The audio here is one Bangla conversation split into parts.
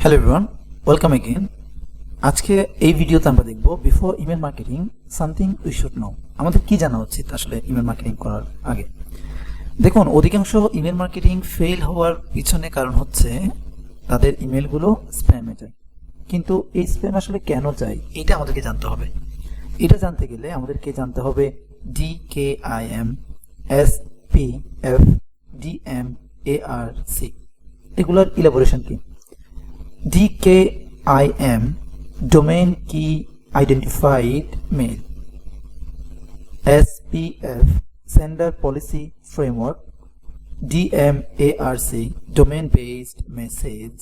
Hello everyone, welcome again. আজকে এই ভিডিওতে আমরা দেখব before email marketing something we should know. আমাদের কি জানা উচিত আসলে ইমেল মার্কেটিং করার আগে। দেখুন, অধিকাংশ ইমেল মার্কেটিং ফেল হওয়ার পিছনে কারণ হচ্ছে তাদের ইমেলগুলো স্প্যামে যায়। কিন্তু এই স্প্যাম আসলে কেন যায় এটা আমাদেরকে জানতে হবে। এটা জানতে গেলে আমাদেরকে জানতে হবে DKIM SPF DMARC এগুলোর ইলাবোরেশন কি। DKIM Domain Key Identified Mail, SPF Sender Policy Framework, DMARC Domain Based Message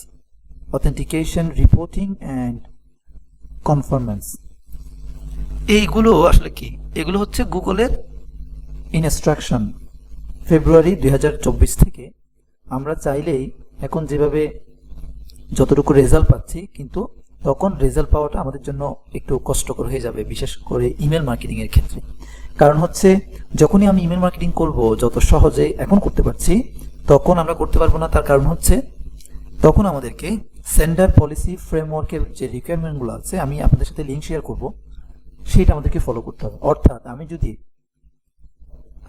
Authentication Reporting and Conformance। এইগুলো আসলে কি? এগুলো হচ্ছে গুগলের ইনস্ট্রাকশন। ফেব্রুয়ারি 2024 থেকে আমরা চাইলেই এখন যেভাবে যতটুকু রেজাল্ট পাচ্ছি, কিন্তু তখন রেজাল্ট পাওয়াটা আমাদের জন্য একটু কষ্টকর হয়ে যাবে, বিশেষ করে ইমেল মার্কেটিং এর ক্ষেত্রে। কারণ হচ্ছে যখনই আমি ইমেল মার্কেটিং করব, যত সহজে এখন করতে পারছি তখন আমরা করতে পারবো না। তার কারণ হচ্ছে তখন আমাদেরকে সেন্ডার পলিসি ফ্রেমওয়ার্কের যে রিকোয়ারমেন্টগুলো আছে, আমি আপনাদের সাথে লিঙ্ক শেয়ার করব, সেটা আমাদেরকে ফলো করতে হবে। অর্থাৎ আমি যদি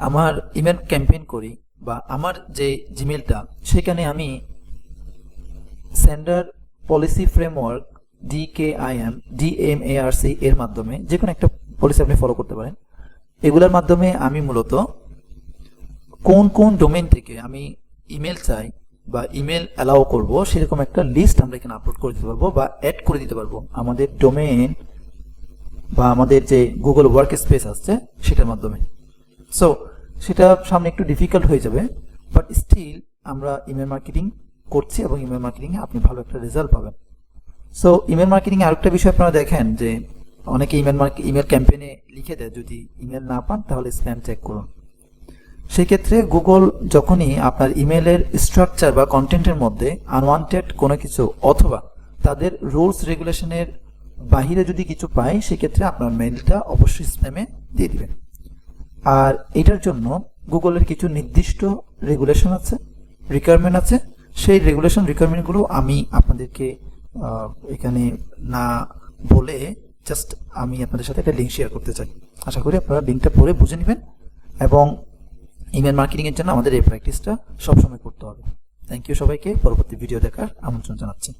আমার ইমেল ক্যাম্পেইন করি বা আমার যে জিমেলটা, সেখানে আমি sender policy framework DKIM DMARC এর মাধ্যমে যে কোনো একটা পলিসি আপনি ফলো করতে পারেন। এগুলোর মাধ্যমে আমি মূলত কোন কোন ডোমেইন থেকে আমি ইমেল চাই বা ইমেল অ্যালাউ করব, সেরকম একটা লিস্ট আমরা এখানে আপলোড করে দিতে পারবো বা অ্যাড করে দিতে পারবো আমাদের ডোমেইন বা আমাদের যে গুগল ওয়ার্ক স্পেস আছে সেটার মাধ্যমে। সো সেটা সামনে একটু ডিফিকাল্ট হয়ে যাবে, বাট স্টিল আমরা ইমেল মার্কেটিং করছি এবং ইমেল মার্কেটিং এ আপনি ভালো একটা রেজাল্ট পাবেন। সো ইমেল মার্কেটিং এ আরেকটা বিষয় আপনারা দেখেন যে অনেকে ইমেল ক্যাম্পেইনে লিখে দেয় যদি ইমেল না পান তাহলে স্প্যাম চেক করুন। সেক্ষেত্রে গুগল যখনই আপনার ইমেলের স্ট্রাকচার বা কন্টেন্টের মধ্যে আনওয়ান্টেড কোনো কিছু অথবা তাদের রুলস রেগুলেশনের বাহিরে যদি কিছু পায়, সেক্ষেত্রে আপনার মেইলটা অবশ্যই স্প্যামে দিয়ে দিবেন। আর এটার জন্য গুগলের কিছু নির্দিষ্ট রেগুলেশন আছে, রিকোয়ারমেন্ট আছে। সেই রেগুলেশন রিকোয়ারমেন্টগুলো আমি আপনাদেরকে এখানে না বলে জাস্ট আমি আপনাদের সাথে একটা লিঙ্ক শেয়ার করতে চাই। আশা করি আপনারা লিঙ্কটা পড়ে বুঝে নেবেন এবং ইমেল মার্কেটিংয়ের জন্য আমাদের এই প্র্যাকটিসটা সবসময় করতে হবে। থ্যাংক ইউ সবাইকে। পরবর্তী ভিডিও দেখার আমন্ত্রণ জানাচ্ছি।